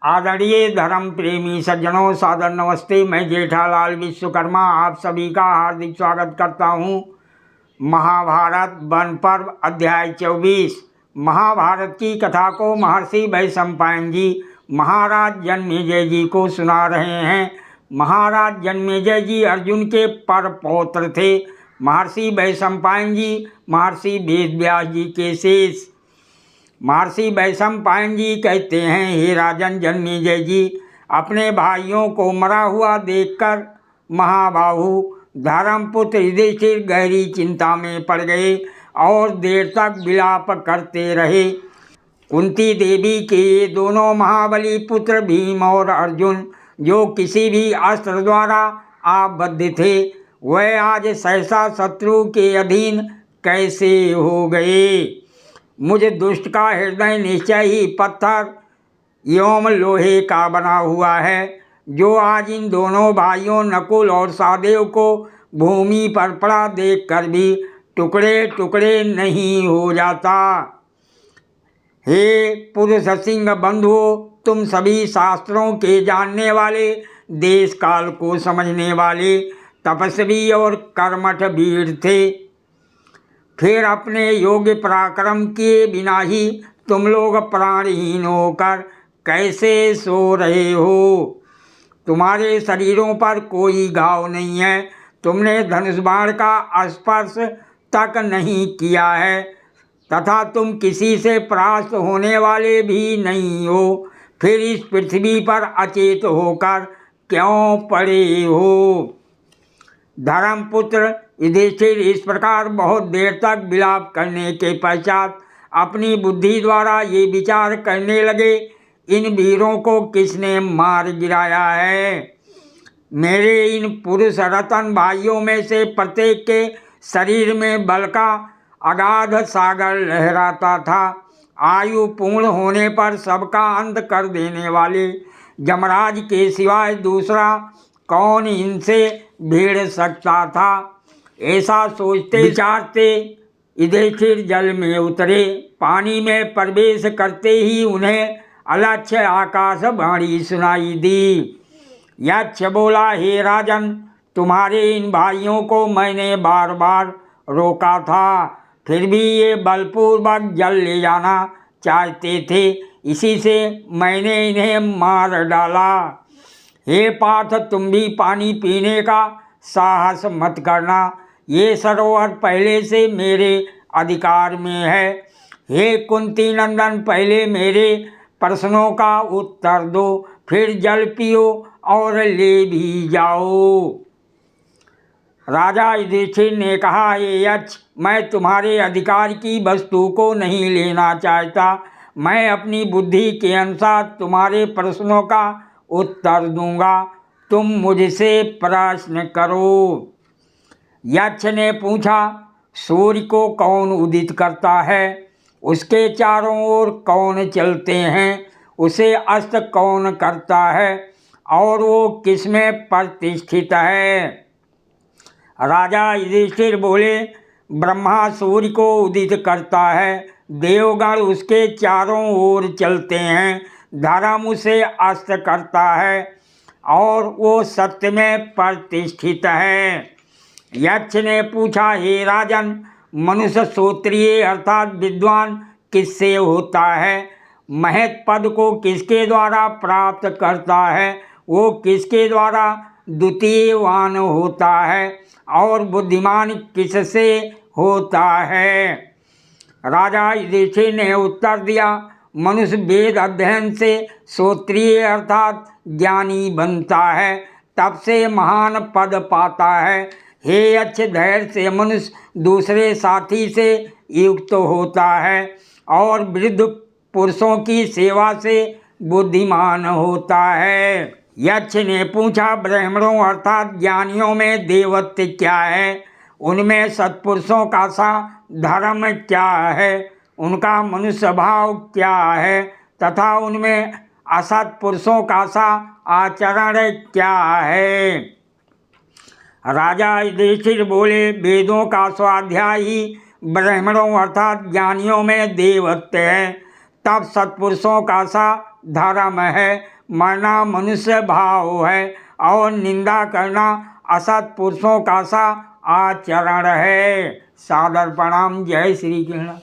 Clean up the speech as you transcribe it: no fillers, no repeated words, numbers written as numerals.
आदरणीय धर्म प्रेमी सज्जनों, सादर नमस्ते। मैं जेठालाल विश्वकर्मा आप सभी का हार्दिक स्वागत करता हूँ। महाभारत वन पर्व अध्याय 24। महाभारत की कथा को महर्षि वैशंपायन जी महाराज जन्मेजय जी को सुना रहे हैं। महाराज जन्मेजय जी अर्जुन के परपौत्र थे। महर्षि वैशंपायन जी महर्षि वेदव्यास जी के शेष। महर्षि वैशंपायन जी कहते हैं, हे राजन जन्मेजय जी, अपने भाइयों को मरा हुआ देखकर महाबाहु धर्मपुत्र युधिष्ठिर गहरी चिंता में पड़ गए और देर तक विलाप करते रहे। कुंती देवी के ये दोनों महाबली पुत्र भीम और अर्जुन, जो किसी भी अस्त्र द्वारा आबद्ध थे, वह आज सहसा शत्रु के अधीन कैसे हो गए। मुझ दुष्ट का हृदय निश्चय ही पत्थर एवं लोहे का बना हुआ है, जो आज इन दोनों भाइयों नकुल और सहदेव को भूमि पर पड़ा देखकर भी टुकड़े टुकड़े नहीं हो जाता। हे पुरुष सिंह बंधुओं, तुम सभी शास्त्रों के जानने वाले, देश काल को समझने वाले, तपस्वी और कर्मठ वीर थे। फिर अपने योग्य पराक्रम किए बिना ही तुम लोग प्राणहीन होकर कैसे सो रहे हो। तुम्हारे शरीरों पर कोई घाव नहीं है, तुमने धनुष बाण का स्पर्श तक नहीं किया है, तथा तुम किसी से परास्त होने वाले भी नहीं हो। फिर इस पृथ्वी पर अचेत होकर क्यों पड़े हो। धर्मपुत्र युधिष्ठिर इस प्रकार बहुत देर तक विलाप करने के पश्चात अपनी बुद्धि द्वारा ये विचार करने लगे, इन वीरों को किसने मार गिराया है। मेरे इन पुरुष रतन भाइयों में से प्रत्येक के शरीर में बल का अगाध सागर लहराता था। आयु पूर्ण होने पर सबका अंत कर देने वाले यमराज के सिवाय दूसरा कौन इनसे भिड़ सकता था। ऐसा सोचते विचारते युधिष्ठिर जल में उतरे। पानी में प्रवेश करते ही उन्हें अलक्ष्य आकाशवाणी सुनाई दी। यक्ष बोला, हे राजन, तुम्हारे इन भाइयों को मैंने बार बार रोका था, फिर भी ये बलपूर्वक जल ले जाना चाहते थे, इसी से मैंने इन्हें मार डाला। हे पार्थ, तुम भी पानी पीने का साहस मत करना, ये सरोवर पहले से मेरे अधिकार में है। हे कुंती नंदन, पहले मेरे प्रश्नों का उत्तर दो, फिर जल पियो और ले भी जाओ। राजा युधिष्ठिर ने कहा, हे यक्ष, मैं तुम्हारे अधिकार की वस्तु को नहीं लेना चाहता। मैं अपनी बुद्धि के अनुसार तुम्हारे प्रश्नों का उत्तर दूंगा, तुम मुझसे प्रश्न करो। यक्ष ने पूछा, सूर्य को कौन उदित करता है, उसके चारों ओर कौन चलते हैं, उसे अस्त कौन करता है, और वो किसमें प्रतिष्ठित है। राजा युधिष्ठिर बोले, ब्रह्मा सूर्य को उदित करता है, देवगण उसके चारों ओर चलते हैं, धर्म उसे अस्त करता है और वो सत्य में प्रतिष्ठित है। यक्ष ने पूछा, हे राजन, मनुष्य श्रोत्रिय अर्थात विद्वान किससे होता है, महत पद को किसके द्वारा प्राप्त करता है, वो किसके द्वारा द्वितीयवान होता है, और बुद्धिमान किससे होता है। राजा युधिष्ठिर ने उत्तर दिया, मनुष्य वेद अध्ययन से श्रोत्रिय अर्थात ज्ञानी बनता है, तब से महान पद पाता है। हे यक्ष, धैर्य से मनुष्य दूसरे साथी से युक्त होता है और वृद्ध पुरुषों की सेवा से बुद्धिमान होता है। यक्ष ने पूछा, ब्राह्मणों अर्थात ज्ञानियों में देवत्व क्या है, उनमें सत्पुरुषों का सा धर्म क्या है, उनका मनुष्य भाव क्या है, तथा उनमें असत पुरुषों का सा आचरण क्या है। राजा युधिष्ठिर बोले, वेदों का स्वाध्याय ही ब्राह्मणों अर्थात ज्ञानियों में देवत्व है, तब सत्पुरुषों का सा धर्म है, मरना मनुष्य भाव है, और निंदा करना असत पुरुषों का सा आचरण है। सादर प्रणाम। जय श्री कृष्ण।